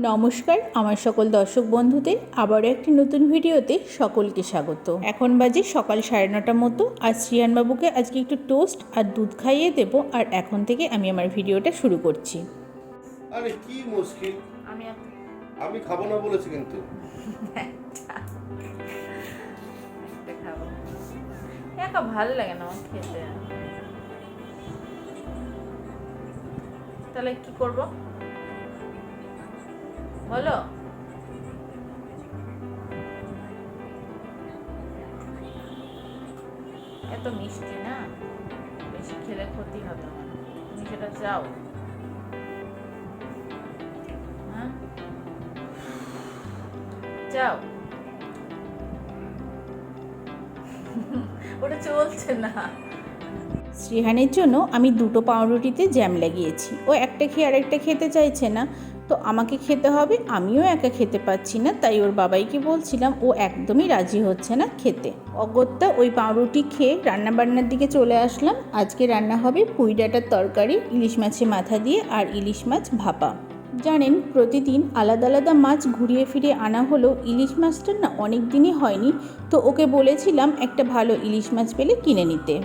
নমস্কার আমার সকল দর্শক বন্ধুদের আবারও একটি নতুন ভিডিওতে সকলকে স্বাগত। এখন বাজে সকাল 9:30টার মতো। আর শ্রিয়ানবাবুকে আজকে একটু টোস্ট আর দুধ খাইয়ে দেবো। আর এখন থেকে আমি আমার ভিডিওটা শুরু করছি। আরে কি মুশকিল, আমি খাবো না বলেছি কিন্তু খাবো একা ভালো লাগে না খেতে। তাহলে কি করব বলো? এত মিষ্টি না, বেশি খেলে ক্ষতি হবে। তুমি সেটা চাও? হ্যাঁ চাও? ওটা চলছে না। শ্রিহানের জন্য আমি দুটো পাউরুটিতে জ্যাম লাগিয়েছি। ও একটা খেয়ে আরেকটা খেতে চাইছে না, তো আমাকে খেতে হবে। আমিও একা খেতে পাচ্ছি না, তাই ওর বাবাইকে বলছিলাম, ও একদমই রাজি হচ্ছে না খেতে। অগত্যা ওই পাউরুটি খেয়ে রান্নাবান্নার দিকে চলে আসলাম। আজকে রান্না হবে পুঁই ডাঁটার তরকারি, ইলিশ মাছের মাথা দিয়ে আর ইলিশ মাছ ভাপা। জানেন, প্রতিদিন আলাদা আলাদা মাছ ঘুরিয়ে ফিরিয়ে আনা হলেও ইলিশ মাছটা না অনেক দিনই হয়নি, তো ওকে বলেছিলাম একটা ভালো ইলিশ মাছ পেলে কিনে নিতে।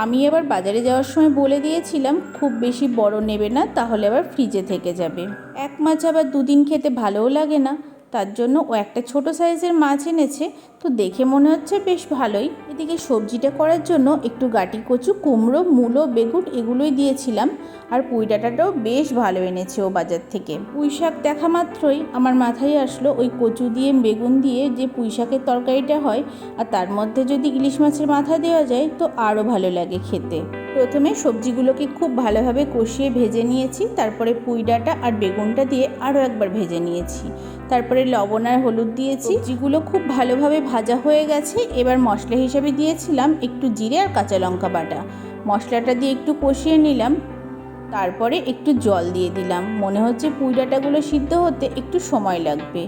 আমি এবার বাজারে যাওয়ার সময় বলে দিয়েছিলাম খুব বেশি বড় নেবে না, তাহলে আবার ফ্রিজে থেকে যাবে। এক মাছ আবার দুদিন খেতে ভালোও লাগে না, তার জন্য ও একটা ছোট সাইজের মাছ এনেছে। তো দেখে মনে হচ্ছে বেশ ভালোই। এদিকে সবজিটা করার জন্য একটু গাটি কচু, কুমড়ো, মূলো, বেগুন এগুলোই দিয়েছিলাম। আর পুঁই ডাঁটাটাও বেশ ভালো এনেছে ও বাজার থেকে। পুঁই শাক দেখা মাত্রই আমার মাথায় আসলো ওই কচু দিয়ে বেগুন দিয়ে যে পুঁই শাকের তরকারিটা হয়, আর তার মধ্যে যদি ইলিশ মাছের মাথা দেওয়া যায় তো আরও ভালো লাগে খেতে। প্রথমে সবজিগুলোকে খুব ভালোভাবে কষিয়ে ভেজে নিয়েছি, তারপরে পুঁই ডাঁটা আর বেগুনটা দিয়ে আরও একবার ভেজে নিয়েছি। তারপরে লবণ আর হলুদ দিয়েছি। সবজিগুলো খুব ভালোভাবে ভাজা হয়ে গেছে। এবার মশলা হিসাবে দিয়েছিলাম একটু জিরে আর কাঁচা লঙ্কা বাটা। মশলাটা দিয়ে একটু কষিয়ে নিলাম, তারপরে একটু জল দিয়ে দিলাম। মনে হচ্ছে পুঁই ডাঁটাগুলো সিদ্ধ হতে একটু সময় লাগবে।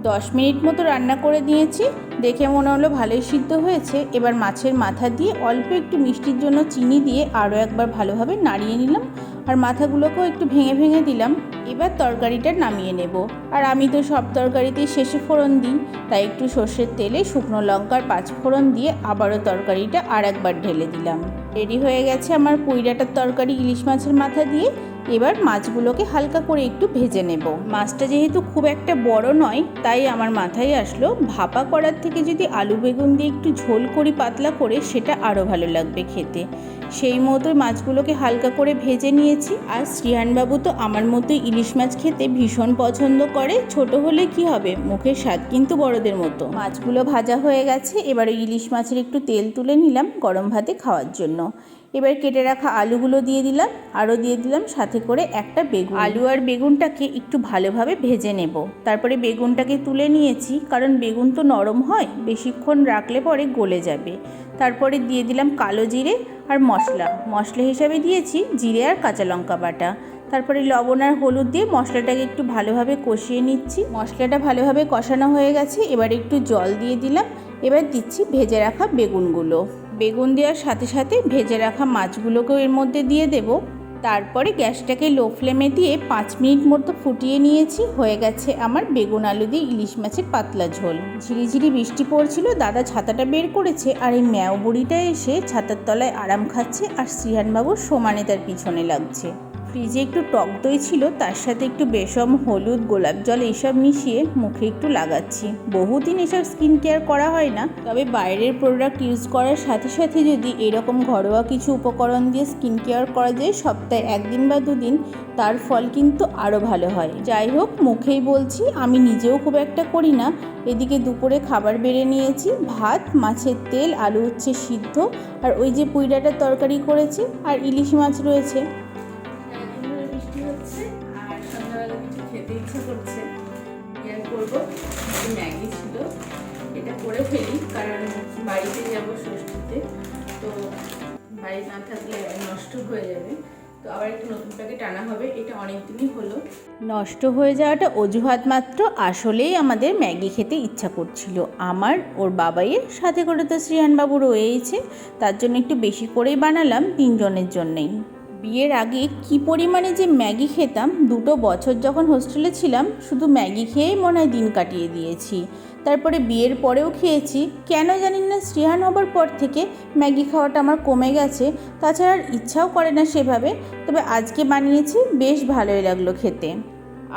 10 মিনিট মতো রান্না করে দিয়েছি, দেখে মনে হলো ভালোই সিদ্ধ হয়েছে। এবার মাছের মাথা দিয়ে অল্প একটু মিষ্টির জন্য চিনি দিয়ে আরও একবার ভালোভাবে নাড়িয়ে নিলাম, আর মাথাগুলোকেও একটু ভেঙে ভেঙে দিলাম। এবার তরকারিটা নামিয়ে নেব। আর আমি তো সব তরকারিতেই শেষে ফোড়ন দিই, তাই একটু সর্ষের তেলে শুকনো লঙ্কার 5 ফোড়ন দিয়ে আবারও তরকারিটা আর একবার ঢেলে দিলাম। রেডি হয়ে গেছে আমার পুঁই ডাঁটার তরকারি ইলিশ মাছের মাথা দিয়ে। এবার মাছগুলোকে হালকা করে একটু ভেজে নেব। মাছটা যেহেতু খুব একটা বড় নয়, তাই আমার মাথায় আসলো ভাপা করার থেকে যদি আলু বেগুন দিয়ে একটু ঝোল করি পাতলা করে, সেটা আরও ভালো লাগবে খেতে। সেই মতো মাছগুলোকে হালকা করে ভেজে নিয়েছি। আর শ্রিহানবাবু তো আমার মতোই ইলিশ মাছ খেতে ভীষণ পছন্দ করে। ছোট হলে কি হবে, মুখের স্বাদ কিন্তু বড়দের মতো। মাছগুলো ভাজা হয়ে গেছে। এবার ওই ইলিশ মাছের একটু তেল তুলে নিলাম গরম ভাতে খাওয়ার জন্য। এবার কেটে রাখা আলুগুলো দিয়ে দিলাম, আরও দিয়ে দিলাম সাথে করে একটা বেগুন। আলু আর বেগুনটাকে একটু ভালোভাবে ভেজে নেব। তারপরে বেগুনটাকে তুলে নিয়েছি, কারণ বেগুন তো নরম হয়, বেশিক্ষণ রাখলে পরে গলে যাবে। তারপরে দিয়ে দিলাম কালো জিরে আর মশলা হিসাবে দিয়েছি জিরে আর কাঁচা লঙ্কা বাটা। তারপরে লবণ আর হলুদ দিয়ে মশলাটাকে একটু ভালোভাবে কষিয়ে নিচ্ছি। মশলাটা ভালোভাবে কষানো হয়ে গেছে, এবার একটু জল দিয়ে দিলাম। এবার দিচ্ছি ভেজে রাখা বেগুনগুলো। বেগুন দেওয়ার সাথে সাথে ভেজে রাখা মাছগুলোকেও এর মধ্যে দিয়ে দেব। তারপরে গ্যাসটাকে লো ফ্লেমে দিয়ে 5 মিনিট মতো ফুটিয়ে নিয়েছি। হয়ে গেছে আমার বেগুন আলু দিয়ে ইলিশ মাছের পাতলা ঝোল। ঝিরিঝিরি বৃষ্টি পড়ছিল, দাদা ছাতাটা বের করেছে, আর এই ম্যাও বুড়িটা এসে ছাতার তলায় আরাম খাচ্ছে, আর শ্রিহানবাবু সমানে তার পিছনে লাগছে। ফ্রিজে একটু টক দই ছিল, তার সাথে একটু বেসম, হলুদ, গোলাপ জল এইসব মিশিয়ে মুখে একটু লাগাচ্ছি। বহুদিন এসব স্কিন কেয়ার করা হয় না, তবে বাইরের প্রোডাক্ট ইউজ করার সাথে সাথে যদি এরকম ঘরোয়া কিছু উপকরণ দিয়ে স্কিন কেয়ার করা যায় সপ্তাহে 1 দিন বা 2 দিন, তার ফল কিন্তু আরও ভালো হয়। যাই হোক, মুখেই বলছি, আমি নিজেও খুব একটা করি না। এদিকে দুপুরে খাবার বেড়ে নিয়েছি, ভাত, মাছের তেল, আলু উচ্ছে সিদ্ধ, আর ওই যে পুঁই ডাঁটার তরকারি করেছি, আর ইলিশ মাছ রয়েছে। আর সন্ধ্যাবেলা কিছু খেতে ইচ্ছা করছে, ইয়ার করবো। ম্যাগি ছিল, এটা করে ফেলি, কারণ বাড়িতে যাবো ষষ্ঠীতে, তো বাড়ি না থাকলে নষ্ট হয়ে যাবে। তো আবার একটু নতুন প্যাকেট আনা হবে। এটা অনেক দিনই হলো। নষ্ট হয়ে যাওয়াটা অজুহাত মাত্র, আসলেই আমাদের ম্যাগি খেতে ইচ্ছা করছিল আমার, ওর বাবাইয়ের, সাথে করে তো শ্রিহানবাবু রয়েছে, তার জন্য একটু বেশি করেই বানালাম 3 জনের জন্যেই। বিয়ের আগে কি পরিমাণে যে ম্যাগি খেতাম, 2 বছর যখন হোস্টেলে ছিলাম শুধু ম্যাগি খেয়েই মনে হয় দিন কাটিয়ে দিয়েছি। তারপরে বিয়ের পরেও খেয়েছি, কেন জানি না শ্রীহান হবার পর থেকে ম্যাগি খাওয়াটা আমার কমে গেছে। তাছাড়া আর ইচ্ছাও করে না সেভাবে। তবে আজকে বানিয়েছি, বেশ ভালোই লাগলো খেতে।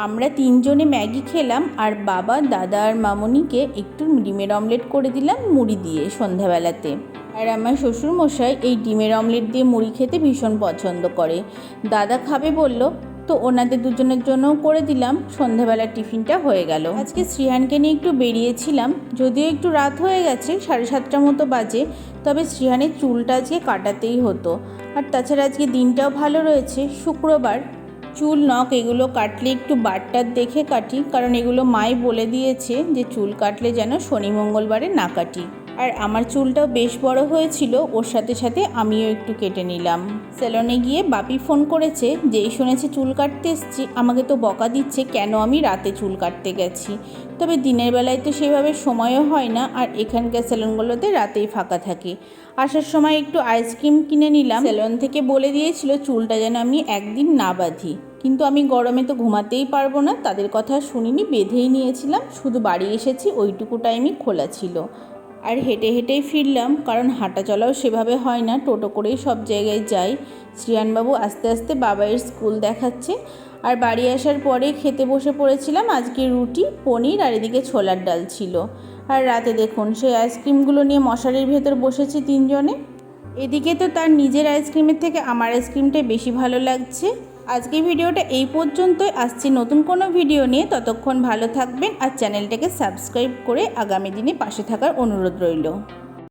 আমরা 3 জনে ম্যাগি খেলাম আর বাবা, দাদা আর মামুনিকে একটু ডিমের অমলেট করে দিলাম মুড়ি দিয়ে সন্ধ্যাবেলাতে। আর আমার শ্বশুরমশাই এই ডিমের অমলেট দিয়ে মুড়ি খেতে ভীষণ পছন্দ করে। দাদা খাবে বলল, তো ওনাদের দুজনের জন্যও করে দিলাম। সন্ধ্যাবেলার টিফিনটা হয়ে গেল। আজকে শ্রীহানকে নিয়ে একটু বেরিয়েছিলাম, যদিও একটু রাত হয়ে গেছে, 7:30 মতো বাজে। তবে শ্রীহানের চুলটা আজকে কাটাতেই হতো। আর তাছাড়া আজকে দিনটাও ভালো রয়েছে, শুক্রবার। চুল নখ এগুলো কাটলে একটু বারটার দেখে কাটি, কারণ এগুলো মাই বলে দিয়েছে যে চুল কাটলে যেন শনি মঙ্গলবারে না কাটি। আর আমার চুলটাও বেশ বড় হয়েছিল, ওর সাথে সাথে আমিও একটু কেটে নিলাম। সেলনে গিয়ে বাপি ফোন করেছে, যেই শুনেছে চুল কাটতে এসেছি আমাকে তো বকা দিচ্ছে কেন আমি রাতে চুল কাটতে গেছি। তবে দিনের বেলায় তো সেভাবে সময়ও হয় না, আর এখানকার সেলনগুলোতে রাতেই ফাঁকা থাকে। আসার সময় একটু আইসক্রিম কিনে নিলাম। সেলন থেকে বলে দিয়েছিল চুলটা যেন আমি একদিন না বাঁধি, কিন্তু আমি গরমে তো ঘুমাতেই পারবো না, তাদের কথা শুনিনি, বেঁধেই নিয়েছিলাম। শুধু বাড়ি এসেছি ওইটুকু টাইমই খোলা ছিল। আর হেঁটে হেঁটেই ফিরলাম, কারণ হাঁটা চলাও সেভাবে হয় না, টোটো করেই সব জায়গায় যাই। শ্রীহানবাবু আস্তে আস্তে বাবাইয়ের স্কুল দেখাচ্ছে। আর বাড়ি আসার পরে খেতে বসে পড়েছিলাম। আজকে রুটি, পনির আর এদিকে ছোলার ডাল ছিল। আর রাতে দেখুন সেই আইসক্রিমগুলো নিয়ে মশারির ভেতর বসেছি 3 জনে। এদিকে তো তার নিজের আইসক্রিমের থেকে আমার আইসক্রিমটাই বেশি ভালো লাগছে। আজকে ভিডিওটা এই পর্যন্তই। আসছি নতুন কোনো ভিডিও নিয়ে, ততক্ষণ ভালো থাকবেন আর চ্যানেলটাকে সাবস্ক্রাইব করে আগামী দিনে পাশে থাকার অনুরোধ রইল।